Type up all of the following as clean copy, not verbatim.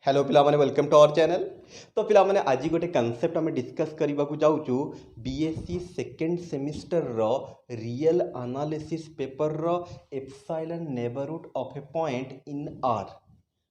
Hello पिला माने welcome to our channel. तो पिला माने आज गोटे कॉन्सेप्ट आम डिस्कस करने को जाऊँ बीएससी सेकेंड सेमिस्टर रो रियल एनालिसिस पेपर रो epsilon neighbourhood of a point in R.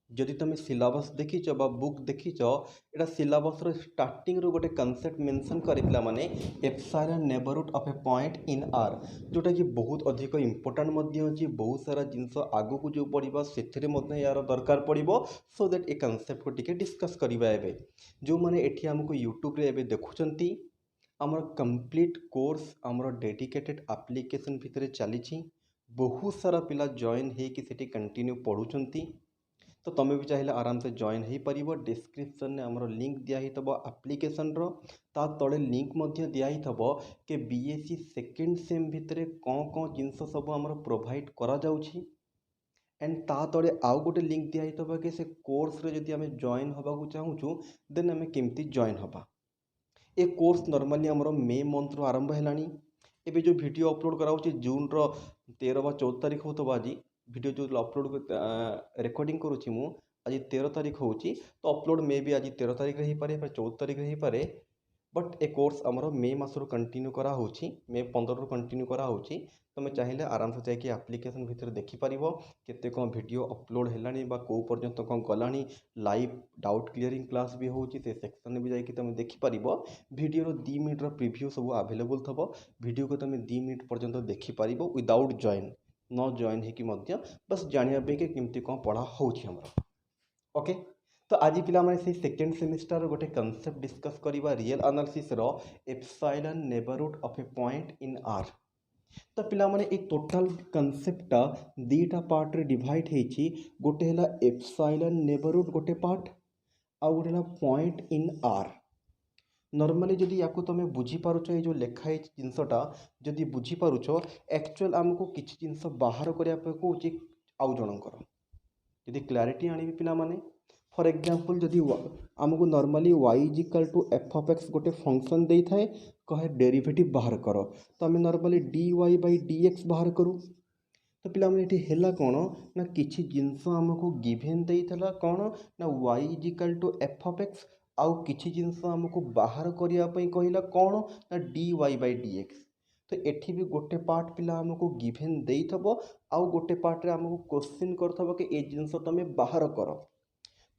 जदि तुम सिलेबस देखीच बा बुक देखीच एटा सिलेबस रो स्टार्टिंग रो गोटे कॉन्सेप्ट मेंशन करे पिला माने epsilon neighbourhood of a point in are, जोटा कि बहुत अधिक इंपोर्टेंट मध्य अछि। बहुत सारा जिनस आगु को जो पढ़िबा सेथिरे मध्य यार दरकार पड़िबो। सो दैट ए कॉन्सेप्ट को टिके डिस्कस करिबा। एबे जो माने एठी हमको यूट्यूब रे एबे देखुचंती हमर कंप्लीट कोर्स हमर डेडिकेटेड एप्लीकेशन भितरे चली। बहुत सारा पिला जॉइन हे कि सेठी कंटिन्यू पढुचंती। तो तुम्हें भी चाहिए आराम से जॉइन हो पार। डिस्क्रिप्शन में आमर लिंक दिखाई एप्लिकेशन ता तले लिंक दिखाई कि बीएससी सेकेंड सेम भितर कौन कौन जिनस सब आमर प्रोवाइड करा जाउछि। एंड ता तले आउ गोटे लिंक दिखाई कि से कोर्स रे जदि आम जॉइन होगा चाहूँ देन आम केमती जॉइन हवा। ए कोर्स नॉर्मली आमर मे मंथ रो आरंभ है। एबे जो वीडियो अपलोड कराऊँ जून रो 13 बा 14 तारीख हो। आज वीडियो जो अपलोड रिकॉर्डिंग करुँची मु आज 13 तारीख हो। तो अपलोड मे भी आज 13 तारीख हो पारे 14 तारीख हो पारे। बट ए कोर्स आमर मे मसरू कंटिन्यू करा होछि, मे 15 रु कंटिन्यू करा होछि। तुम चाहिए आराम से जाकि एप्लिकेशन भितर देखिपार केते कौन वीडियो अपलोड है कौ पर्यंत कौन गलानी। लाइव डाउट क्लियरिंग क्लास भी होछि, से सेक्शन भी जाकि तुम देखिपार। वीडियो 2 मिनट प्रिव्यू सब अवेलेबल थबो। वीडियो को तुम 2 मिनट पर्यंत देखिपार विदाउट जॉइन न जॉइन होकि बस जानिया कि केमती कौन पढ़ा होछि हमर। ओके, तो आज पिला माने से सेकेंड सेमिस्टर गोटे कॉन्सेप्ट डिस्कस करिबा रियल एनालिसिस रो epsilon neighbourhood of a point in R. तो पिला माने ए टोटल कॉन्सेप्ट दीटा पार्ट रे डिवाइड हेछि। गोटे हला एप्सिलॉन नेबरहुड गोटे पार्ट आ गोटे हला पॉइंट इन आर। नॉर्मली जदि याकू तुम बुझी पारुछ ये जो लेखाई जिनसटा जदि बुझी पारुछ एक्चुअल आमको किछि जिनस बाहर करिया पे कहूछि आउ जनकर जदि क्लारिटी आनिबि पिला माने। फॉर एग्जांपल जदि आमको normally y equal to f of x गोटे फंक्शन दे थाए कहे डेरिवेटिव बाहर करो, तो आम नॉर्मली dy बाई dx बाहर करूँ। तो पिला माने एठी हेला कौन ना किछि जिनस आमको गिवन देइथला कौन ना y equal to f of x आउ किछि जिनस आमको बाहर करिया पई कहिला कौन ना dy बाई dx। तो एठी भी गोटे पार्ट पिला आमको गिवन देइथबो आउ गोटे पार्ट रे आमको क्वेश्चन करथबो कि ए जिनस तमे बाहर करो।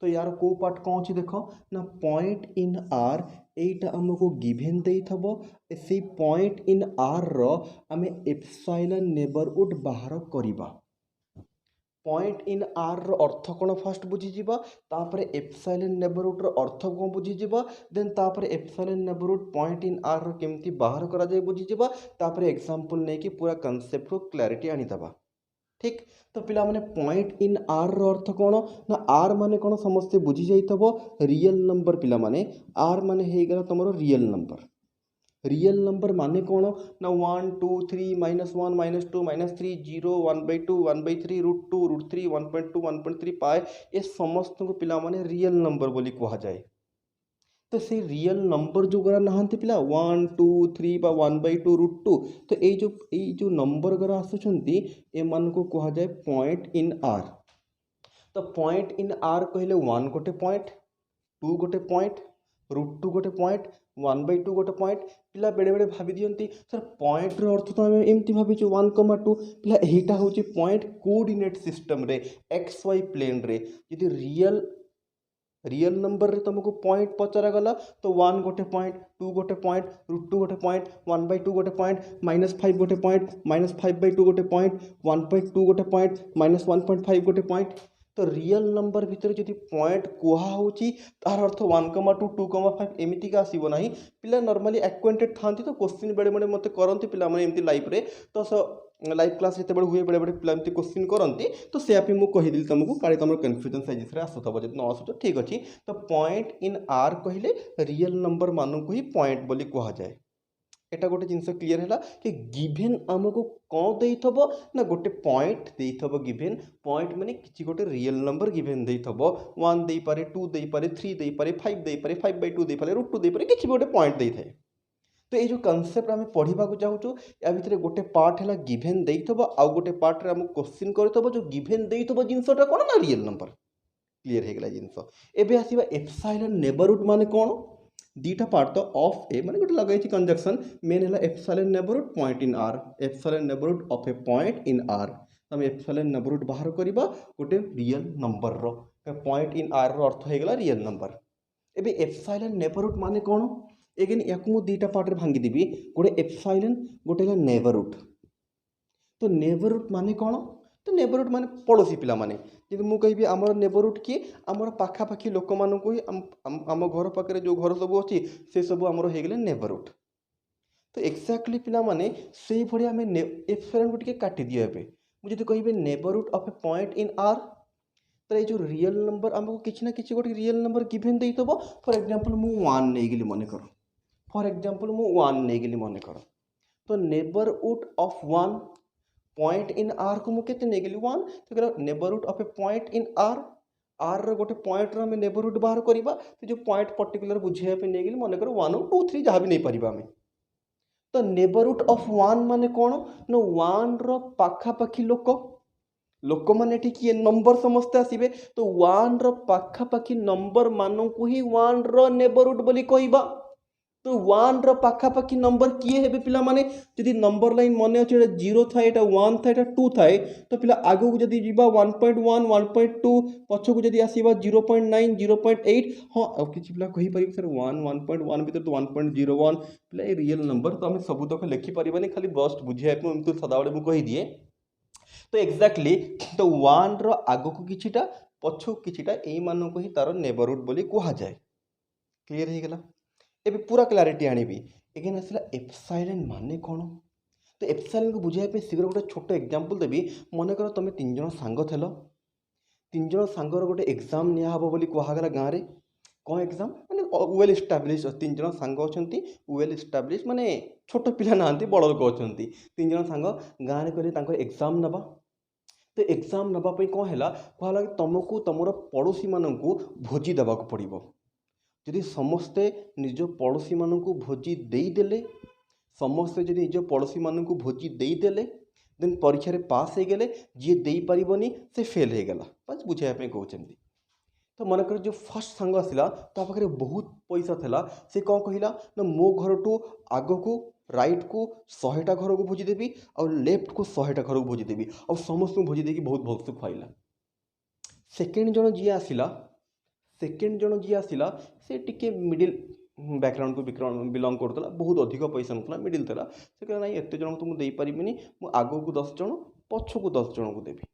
तो यार को पार्ट कौन अच्छी देख ना पॉइंट इन आर एटा आमको गिवन देइथबो। से पॉइंट इन आर रो आमे एप्सिलॉन नेबरहुड बाहर करिबा। पॉइंट इन आर रो अर्थ कौन फास्ट बुझीजिबा, तापर एप्सिलॉन नेबरहुड रो अर्थ कौन बुझीजिबा, देन तापर epsilon neighbourhood point in R रो केमती बाहर करा जाय बुझीजिबा। तापर एग्जांपल नै कि पूरा कांसेप्ट रो क्लैरिटी आनी दबा। ठीक, तो पिला माने पॉइंट इन आर रो अर्थ कौन ना आर माने कौन समस्ते बुझी जाइथबो रियल नंबर। पिला माने आर माने हे गला तमरो रियल नंबर। रियल नंबर माने कौन ना 1 2 3 -1 -2 -3 0 1/2 1/3 √2 √3 1.2 1.3 पाए ये समस्त को पिला माने रियल नंबर बोली कहा जाए। तो से रियल नंबर जो गरा नहांती पिला 1 2 3 बा 1/2 √2। तो ये जो नंबर गरा आसुचंती ए मान को कहा जाए पॉइंट इन आर। तो पॉइंट इन आर कहले 1 गोटे पॉइंट 2 गोटे पॉइंट √2 गोटे पॉइंट 1/2 गोटे पॉइंट। पिला बेड़े बेड़े भाभी दियंती सर पॉइंट रो अर्थ तो आम एमती भाविचु 1,2 पिला एटा होची पॉइंट कोऑर्डिनेट सिस्टम रे एक्स वाई प्लेन रे। यदि रियल नंबर रे तुमको पॉइंट पचरा गला तो 1 गोटे पॉइंट 2 गोटे पॉइंट √2 गोटे पॉइंट 1/2 गोटे पॉइंट -5 गोटे पॉइंट -5/2 गोटे पॉइंट 1.2 गोटे पॉइंट -1.5 गोटे पॉइंट। तो रियल नंबर भितर जदि पॉइंट कुहा होची तार अर्थ 1,2 2,5 एमिति का आसीबो नाही। पिला नॉर्मली एक्वेंटेड थांती तो क्वेश्चन बेड़े बेड़े मते करंती पिला माने एमती लाइव रे। तो लाइव क्लास जिते बड़े हुए बेड़े बेड़े पिला एमती क्वेश्चन करंती तो से आपे मु कहि दिल तुमको काले तुम कन्फ्यूजन साइज रे आसुथबो जदि न आसुतो ठीक अछि। तो पॉइंट इन आर कहले रियल नंबर मानू को ही पॉइंट बोली कहा जाए। एटा गोटे जिनस क्लियर है कि गिवन आमको कौन देइथबो ना गोटे पॉइंट देइथबो। गिवन पॉइंट माने किछि गोटे रियल नंबर गिवन देइथबो 1 देइ पारे 2 देइ पारे 3 देइ पारे 5 देइ पारे 5/2 देइ पारे √2 देइ पारे किछि गोटे पॉइंट देइथाय। तो ये जो कॉन्सेप्ट आम पढ़ा चाहूँ या भितर गोटे पार्ट है गिवन देइथबो आउ गोटे पार्ट रे हम क्वेश्चन करथबो जो गिवन देइथबो जिनसटा कोन ना रियल नंबर। क्लीयर हो जिनस एबे आसीबा एप्सिलॉन नेबरहुड माने कोन दीटा पार्ट तो ऑफ ए माने गोटे लगाई कंजक्शन मेन है epsilon neighbourhood point in R epsilon neighbourhood of a point in R तो एप्सिलॉन नेबरहुड बाहर करबा गोटे रियल नंबर रो पॉइंट इन आर रो अर्थ हो गला रियल नंबर एबे एप्सिलॉन नेबरहुड माने कोन एगेन याकू मु दीटा पार्ट रे भांगी देबी गोटे एप्सिलॉन गोटे नेबरहुड तो नेबरहुड माने कौन तो नेबरहुड माने पड़ोसी पिला माने जदि मु कहबी आमर नेबरहुड किए आमर पाखापाखी लोक मानू ही आम घर पाखे जो घर सब अच्छी से सब आमर हो गले नेबरहुड तो एक्जाक्टली पिला माने से भड़ी आम एप्सिलॉन को टिके काटी दियो एबे मुझे कहबे neighbourhood of a point in R तो ये जो रियल नंबर आमको किसी ना किसी गोटे रियल नंबर गिभेन देइतबो फॉर एग्जांपल मु 1 नै गेली मने कर फॉर एग्जांपल मु 1 नै गेली मने कर तो neighbourhood of 1 point in R को मुझे नहीं गली 1 तो neighbourhood of a point in R R रो गोटे पॉइंट रो हम नेबरहुड बाहर करबा तो जो पॉइंट पर्टिकुलर बुझे पे नहीं गली मन कर 1 2 3 जहाँ भी नहीं पारिबा हमें तो नेबरहुड ऑफ 1 माने कौन नो 1 रो पाखापाखी लोक लोक माने किए नंबर समस्ते आसीबे तो 1 रो पाखापाखी नंबर मानू को ही 1 रो नेबरहुड बोली कहबा तो 1 रो पाखापाखी नंबर किए हेबे पिला माने जदि नंबर लाइन मने अछि एटा 0 था एटा 1 था एटा 2 था तो पिला आगो को जदि जीवा 1.1 1.2 पछ को जदि आसीबा 0.9 0.8 हां अब किछि पिला कहि परिबे सर 1 1.1 भीतर तो 1.01 पिला ए रियल नंबर तो हम सब तक लिखि परिबानी खाली बस्ट बुझिया पे हम तो सदाबडे मु कहि दिए तो एक्जाक्टली तो 1 रो आगो को किछिटा पछ किछिटा एई मानो को ही तार नेबरहुड बोली कहा जाय क्लियर हे गेला एबे पूरा क्लारिटी आनिबी एगेन आसला एप्सिलॉन माने कोन तो एप्सिलॉन को बुझाय पे शीघ्र गोटे छोट एग्जांपल देबी मन कर तुम 3 जन सांग थेलो 3 जन सांगर गोटे एग्जाम निया हबो बोली कहा गला गाँ रे कौन एग्जाम माने वेल एस्टाब्लिश 3 जन सांग अछंती वेल एस्टाब्लिश माने छोट पिला नांती बड़ लोक अछंती 3 जन सांग गाँ रे कहले तांको एग्जाम नबा तो एग्जाम नबा पे कौन है कहला तुमको तुमर पड़ोशी मानू भोजी देवा पड़ो जदि समस्ते निज पड़ोशी मानू भोजी देदेले समस्ते जदि निज पड़ोशी मानू भोजी देदेले देन परीक्षा रे पास हो गले जी दे पारिबनी से फेल हो गला बस बुझाइबा कहते तो मनकर जो फर्स्ट सांग आसला ता पाखे बहुत पैसा था से कौन कहला ना मो घर टू आग को राइट को 100टा घर को भोजी देवी और लेफ्ट को 100टा घर को भोजी देवी और समस्त भोजी देकी बहुत भलसे खुआइला सेकेंड जन जी आसला सेकेंड जन जी आसला से टिके मिडिल बैकग्राउंड को बिलंग करता बहुत अधिक पैसा ना मिडिल था से कहला ना एत जन तो मुझे पारिनी मु आग को 10 जन पछ को 10 जन को देवी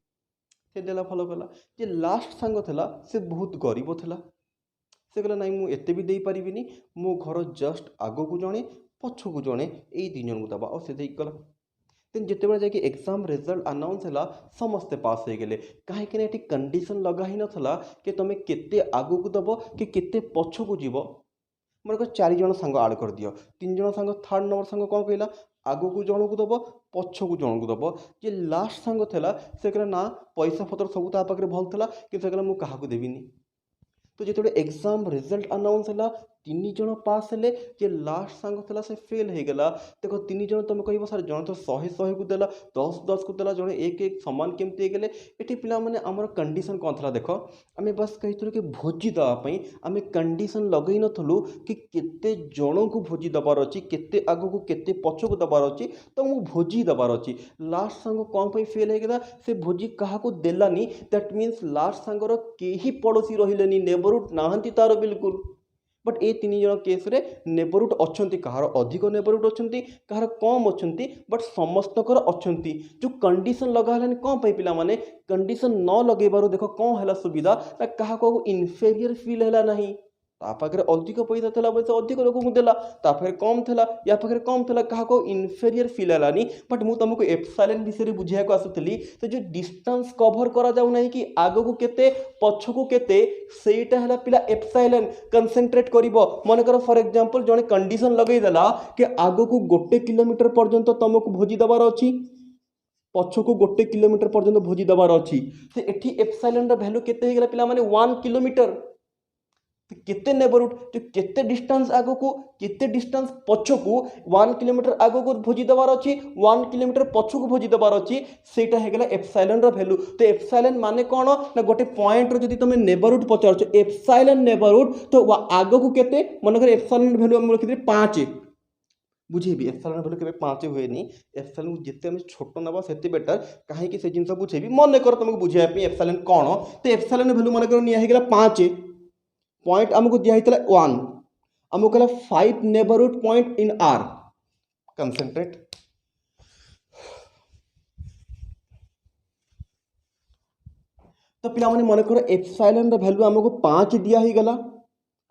से देला फल कला जे लास्ट सांग था से बहुत गरीब था से कहला ना मुझे एत भी दे पारिनी मो घर जस्ट आग को जड़े पछ को जड़े यही 3 जन को दबा और से गला देन जिते जाकि एग्जाम रिजल्ट अनाउंस है समस्ते पास हो गले कहीं कंडीशन लगा ही नाला कि तुम केते आगू को दब कि केते पछ को जीव मन को 4 जन सांग आड़ कर दियो 3 जन सांग थर्ड नंबर सांग कौन कहला आगू को जन को दब पछ को जन को दब जे लास्ट सांग था से कहला ना पैसा पतर सब ता पाखे भल था कि मुझे क्या देविनी तो जो एग्जाम रिजल्ट अनाउंस है 3 जन पास हेले जे लास्ट सांग था से फेल हो गला देखो 3 जन तुम कह सर जन तो 100 को देला 10 को देला जन एक सामान केमती गले ये पिला माने आमर कंडीशन कौन था देख आम बस कही कि भोजी देवाई आम कंडीशन लगे नथलु कि केते जन को भोजी दबार अच्छी केते आग को केते पछ को दबार अच्छी तो मु भोजी दबार अच्छी लास्ट सांग कौन पे फेल हो गला से भोजी क्या देलानी दैट मीन्स लास्ट सांगर केही पड़ोशी रहिलेनी नेबरहुड नाहंती तार बिल्कुल बट ये 3 जन केस रे नेबरहुड अच्छी कहार अधिक नेबरहुड अच्छी कहार कम अच्छी बट समस्तकर अच्छी जो कंडीशन लगा कौन पे पिला माने कंडीशन न लगेबार देख कौन है सुविधा ना क्या इनफेरियर फील है ना पाखे अधिक पैसा था वैसे अधिक लोक देला पाखे कम था या पाखे कम था क्या इनफेरियर फील है बट मुझे तुमको एप्सिलॉन विषय बुझाई आसुली तो जो डिस्टेंस कभर करा जाऊ ना कि आग को केते पछ को केते सेटा है पिला एप्सिलॉन कंसंट्रेट करिवो मन कर फॉर एग्जांपल जने कंडीशन लगई देला कि आग को 1 किलोमीटर पर्यंत तुमको भोजी दबार अच्छी पछ को 1 किलोमीटर पर्यंत भोजी दबार अच्छी से एठी एप्सिलॉन रा वैल्यू केते हे गेला पिला माने 1 किलोमीटर तो केते नेबरहुड जो केते डिस्टेंस आगो को केते डिस्टेंस पछ को 1 किलोमीटर आगो को भोजी दबार अछि 1 किलोमीटर पछ को भोजी दबार अछि सेटा हे गेला एप्सिलॉन रो वैल्यू। तो एप्सिलॉन माने कोन ना गोटे पॉइंट रो जदी तुमे नेबरहुड पचारछ एप्सिलॉन नेबरहुड तो आगो को केते मन कर एप्सिलॉन वैल्यू हम रखि 5 बुझेबी एप्सिलॉन वैल्यू केबे 5 हुए नी एप्सिलॉन को जिते हम छोट नबा सेते बेटर काहे कि से जिंस बुझेबी मन कर तुमको बुझिया पे एप्सिलॉन कोन तो एप्सिलॉन वैल्यू मन कर निया हे गेला 5 पॉइंट आमको दिया होता 1 आमको कहला 5 neighbourhood point in are concentrate तो पिला माने मन कर एप्सिलॉन रो वैल्यू आमको 5 दिया ही गला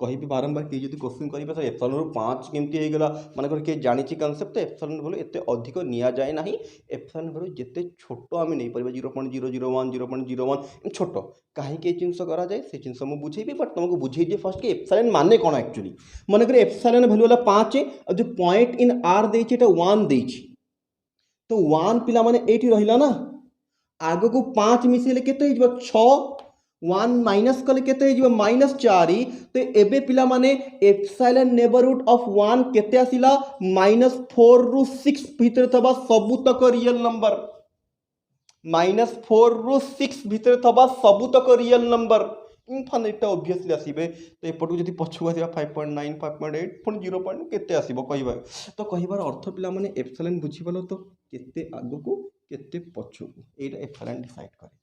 कहि भी बारंबार के जदी क्वेश्चन करिबे तो एप्सिलॉन रो 5 केमती हे गला मन कर के जानि छि कांसेप्ट तो एप्सिलॉन वैल्यू एते अधिक निया जाय नाही एप्सिलॉन वैल्यू जते छोटो आमे नै परबे 0.001 0.01 छोटो काहे के जिंस करा जाय से जिंस हम बुझेबी बट तुमको बुझे दे फर्स्ट के एप्सिलॉन माने कोन एक्चुअली मन कर एप्सिलॉन वैल्यू वाला 5 और जो पॉइंट इन आर दे छि एटा 1 दे छि तो 1 पिला माने एठी रहिला ना आगो को 5 मिसेले केते हिजबो 6 1 माइनस कले केते हिजबो -4 तो एबे पिला माने एप्सिलॉन नेबरहुड ऑफ 1 केते आसिला -4 रु 6 भीतर थबा सबु तक रियल नंबर -4 रु 6 भीतर थबा सबु तक रियल नंबर इनफाइनाइट ऑब्वियसली आसीबे तो एपटू जदी पछुआ आसीबा 5.9 5.8 पुन 0 पॉइंट केते आसीबो कहबा तो कहबार अर्थ पिला माने एप्सिलॉन बुझिबलो तो केते आगो को केते पछु एटा एप्सिलॉन डिसाइड करे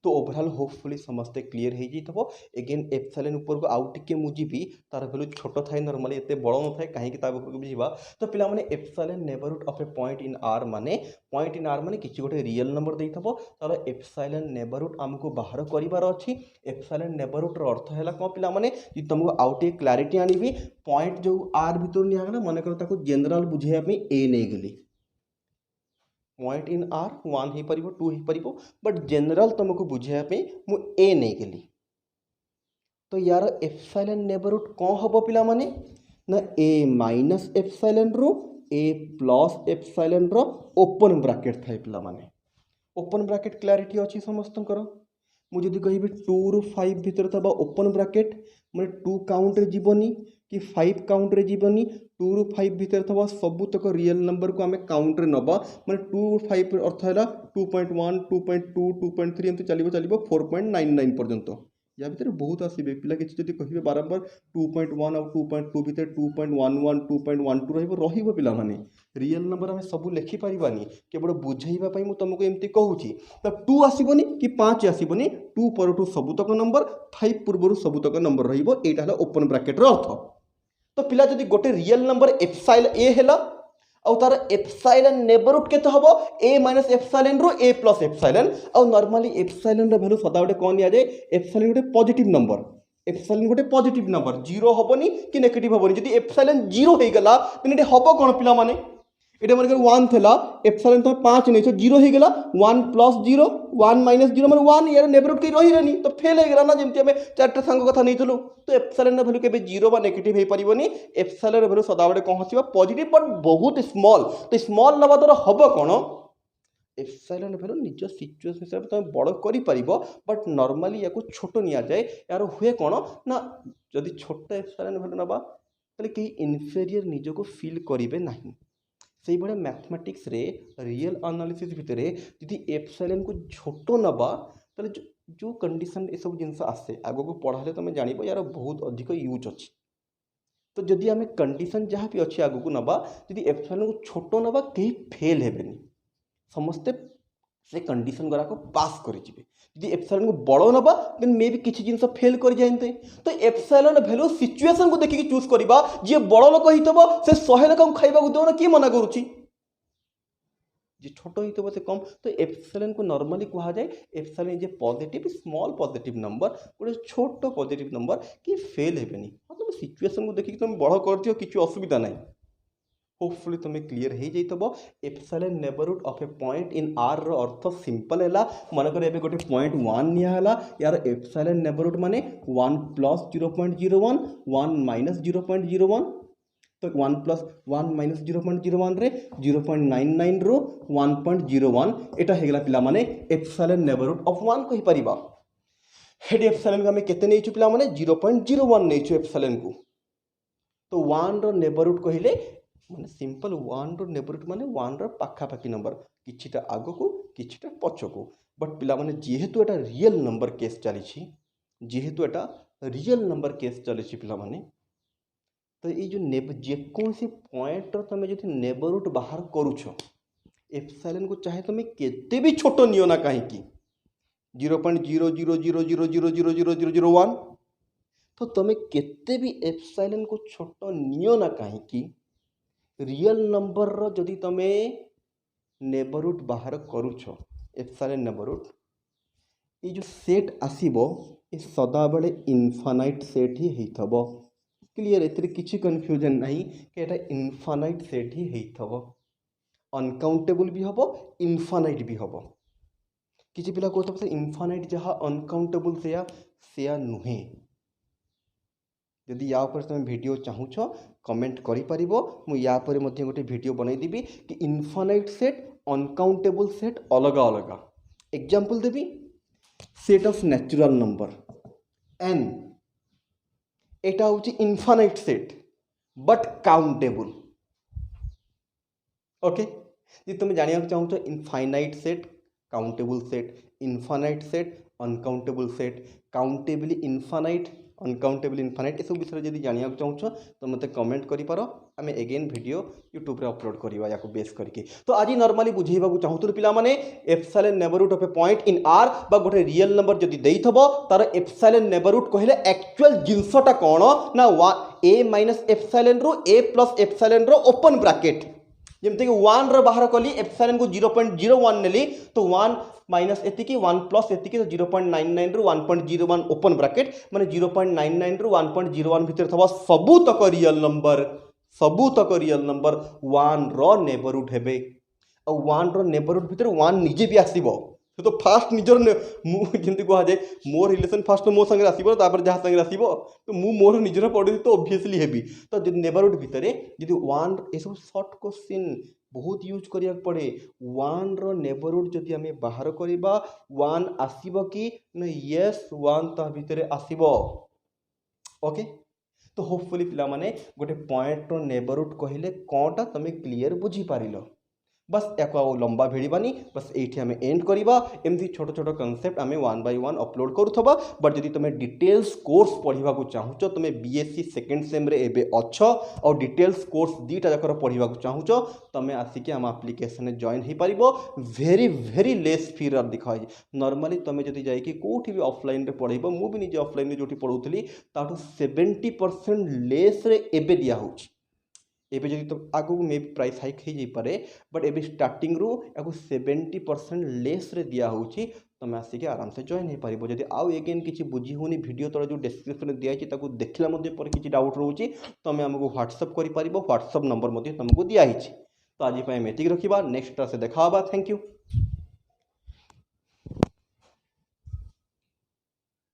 तो ओवरऑल होपफुली समस्ते क्लियर हो जाइथबो अगेन एप्सिलॉन ऊपर को आउट टिके मुजिबी तार वैल्यू छोट थाए नॉर्मली एते बड़ न थाए काहे कि ता ऊपर को बुझिबा तो पिला माने epsilon neighbourhood of a point in are माने किछि गोटे रियल नंबर देइथबो ताले एप्सिलॉन नेबरहुड हमको बाहर करिवार अछि एप्सिलॉन नेबरहुड रो अर्थ हैला को पिला माने जे तुमको आउट टिके क्लैरिटी आनिबी पॉइंट जो आर भीतर निया गला माने कर ताको जनरल बुझिया पे ए नै गेली पॉइंट इन आर 1 ही परिबो 2 ही परिबो बट जनरल तुमको बुझिया पे मु ए नै गेली तो यार एप्सिलॉन नेबरहुड कोन हबो पिला माने ना ए माइनस एप्सिलॉन रो ए प्लस एप्सिलॉन रो ओपन ब्रैकेट थाए पिला माने ओपन ब्रैकेट क्लैरिटी अछि समस्त कर मु जदी कहिबे 2 रु 5 भीतर थबा ओपन ब्रैकेट माने 2 काउंट रे जीवनी कि 5 काउंट रे जीवनी 2 रु 5 भीतर थबा सबु तक रियल नंबर को हमें काउंट रे नबा माने 2 5 अर्थ हैला 2.1 2.2 2.3 एमते चलिबो 4.99 पर्यंत या भीतर बहुत आसीबे पिला किछि जदी कहिबे बारंबार 2.1 और 2.2 भीतर 2.11 2.12 रहिबो पिला माने रियल नंबर हमें सब लिखि परिबानी केवल बुझाइबा पई मु तुमको एमती कहूची तो 2 आसीबोनी कि 5 आसीबोनी 2 परटू सबुतक नंबर 5 पूर्वरु सबुतक नंबर रहिबो एटा हला ओपन ब्रैकेट रो अर्थ तो पिला जदी गोटे रियल नंबर एप्सिलॉन ए हैला और तार एप्सिलॉन नेबरहुड केते हबो a माइनस एप्सिलॉन रो a प्लस एप्सिलॉन और नॉर्मली एप्सिलॉन रो वैल्यू सदा गोटे कोन निया जाय एप्सिलॉन गोटे पॉजिटिव नंबर एप्सिलॉन गोटे पॉजिटिव नंबर 0 हबोनी कि नेगेटिव हबोनी जदी एप्सिलॉन 0 हे गला तने हबो कोन पिला माने एटा मन 1 थला एप्सिलॉन तो 5 नै 0 हे गला 1 प्लस 0 1 माइनस 0 माने 1 यार नेबरहुड के रही रहनी तो फेल हे गला ना जेमति हमें चारटा संग कथा नैथलु तो एप्सिलॉन वैल्यू केबे 0 बा नेगेटिव हे परिबोनी एप्सिलॉन वैल्यू सदा बडे कोन हसिबा पॉजिटिव बट बहुत स्मॉल तो स्मॉल नबा तो हबो कोन एप्सिलॉन वैल्यू निज सिचुएशन हिसाब तुम बड़ करि परिबो बट नॉर्मली याको छोटो निया जाय यार हुए कोन ना जदी छोट एप्सिलॉन वैल्यू नबा तले कि इन्फेरियर निज को फील करिवे नाही से भाया मैथमेटिक्स रे रियल एनालिसिस भितर जी एप्सिलॉन को छोटो नबा तो जो कंडीशन ये सब जिनस आसे आग को पढ़ाले तुम जान यार बहुत अधिक यूज अच्छी तो जदि आम कंडीशन जहाँ भी अच्छी आग को नबा जी एप्सिलॉन को छोटो नबा कहीं फेल हेबेनी समस्ते से कंडीशन गुराक पास करेंगे जी एप्सिलॉन को बड़ नबा देन मे भी किसी जिन फेल कर जाते तो एप्सिलॉन वैल्यू सिचुएशन को देखिए चूज करवा जी बड़ लोक होता से 100 लोक खाइबा देना किए मना करुच्ची जी छोट होता से कम तो एप्सिलॉन को नॉर्मली कहा जाए epsilon is a positive small positive number गोटे छोट पॉजिटिव नंबर कि फेल हेबेनी तुम सिचुएशन को देखिए तुम बड़ कर दियो किसी असुविधा नहीं होपफुली तुम्हें क्लियर हो जाइतबो epsilon neighbourhood of a point in R रो अर्थ सिंपल हैला मन कर एबे गोटे पॉइंट 1 निया हला यार एप्सिलॉन नेबरहुड माने 1 प्लस 0.01 1 माइनस 0.01 तो 1 प्लस 1 माइनस 0.01 रे 0.99 रो 1.01 एटा हेगला पिला माने एप्सिलॉन नेबरहुड ऑफ 1 कहि परिबा हेडी एप्सिलॉन को आम केते नहीं पिला माने 0.01 नहीं एप्सिलॉन को तो 1 रो नेबरहुड कहले माने सिंपल 1 रो नेबरहुड माने 1 रो पाखापाखी नंबर किछिटा आगो को किछिटा पछ को बट पिला माने जेहेतु एटा रियल नंबर केस चली जेहेतु एटा रियल नंबर केस चली पिला माने तो ये जो जेकोसी पॉइंट तुम जो नेबरहुड बाहर करुछ एप्सिलॉन को चाहे तुम केते भी छोट नियो ना कहीं 0.000000001 तो तुम केते भी एप्सिलॉन को छोट नियो ना कहीं रियल नंबर रो जदि तुम नेबरहुड बाहर करुछ एप्सिलॉन नेबरहुड ये जो सेट आसीबो ये सदा बेले इनफाइनाइट सेट ही हेइथबो क्लियर एथरे किछि कन्फ्यूजन नहीं कि एटा इनफाइनाइट सेट ही हेइथबो अनकाउंटेबल भी हबो इनफाइनाइट भी हबो किछि पिला कहत इनफाइनाइट जहाँ अनकाउंटेबल सेया नुहे यदि या ऊपर तुम वीडियो चाहूछ कमेंट करि परिबो मु या पर मध्ये गोटे वीडियो बनाई देबी कि इनफाइनाइट सेट अनकाउंटेबल सेट अलग अलग एग्जांपल देबी set of natural number n एटा होची infinite set but countable okay जी तुम जानिया चाहूछ infinite set countable set infinite set uncountable set countably infinite uncountable infinite सब विषय जब जानिया चाहूछ तो मत कमेंट कर आम एगेन वीडियो यूट्यूब रे अपलोड करवा या बेस करके तो आज नॉर्मली बुझेबा चाहूँ पिला माने epsilon neighbourhood of a point in R बा गोटे रियल नंबर जदि देइथबो तार एप्सिलॉन नेबरहुड कहले एक्चुअल जिनसटा कोन ना a माइनस एप्सिलॉन रो a प्लस एप्सिलॉन रो ओपन ब्रैकेट जमते कि 1 रो बाहर कली एप्सिलॉन को 0.01 नेली तो 1 माइनस एतिकी 1 प्लस एतिकी तो 0.99 रु 1.01 ओपन ब्रैकेट माने 0.99 रु 1.01 भितर थबा सबु तक रियल नंबर 1 रो नेबरहुड हेबे और 1 रो नेबरहुड भितर 1 निजे भी आसीबो तो फास्ट निजर मु जंती कह जाए मोर रिलेशन फास्ट मो संगे आसीबो तापर जहा संगे आसीबो तो मु मोर निजर पढि तो ऑब्वियसली हेबी तो नेबरहुड भितर जदि 1 ए सब शॉर्ट क्वेश्चन बहुत यूज करिया पड़े 1 रो नेबरहुड जदि आमे बाहर करिबा 1 आसीबो कि न यस 1 ता भितर आसीबो ओके तो होपफुली पिला माने गोटे पॉइंट रो नेबरहुड कहले कोनटा तमे क्लियर बुझी पारिलो बस या लंबा भिड़बानी बस ये आम एंड करवा एमती छोट छोट कनसेप्ट आम 1 by 1 अपलोड करूथबा बट जदि तुम डिटेल्स कोर्स पढ़ा चाहूच तुम बीएससी सेकेंड सेम रे एबे अच्छ और डिटेल्स कोर्स दुईटा जाकर पढ़ा चाहूच तुम आसिक आम आप्लिकेशन जॉइन हो पार भेरी भेरी लेस फी दिखाई नॉर्मली तुम जब जाकि कौटी भी ऑफलाइन रे पढ़ब मु भी निजे ऑफलाइन रे जो पढ़ुली 70% लेस रे एबे दिया होची एबे जदि तो आगु मे प्राइस हाइक हो जाए बट एबे स्टार्टिंग रु या 70% लेस रे दिया होची तुम आसिक आराम से जॉइन हो पार जब आउ एगेन किसी बुझी होनी वीडियो तले जो डिस्क्रिप्शन दिखाई देखला पर किसी डाउट रोचे तुम आमको व्हाट्सअप कर व्हाट्सअप नंबर तुमको दिखाई तो आज एतिक रखा नेक्स्ट क्लास से देखा थैंक यू।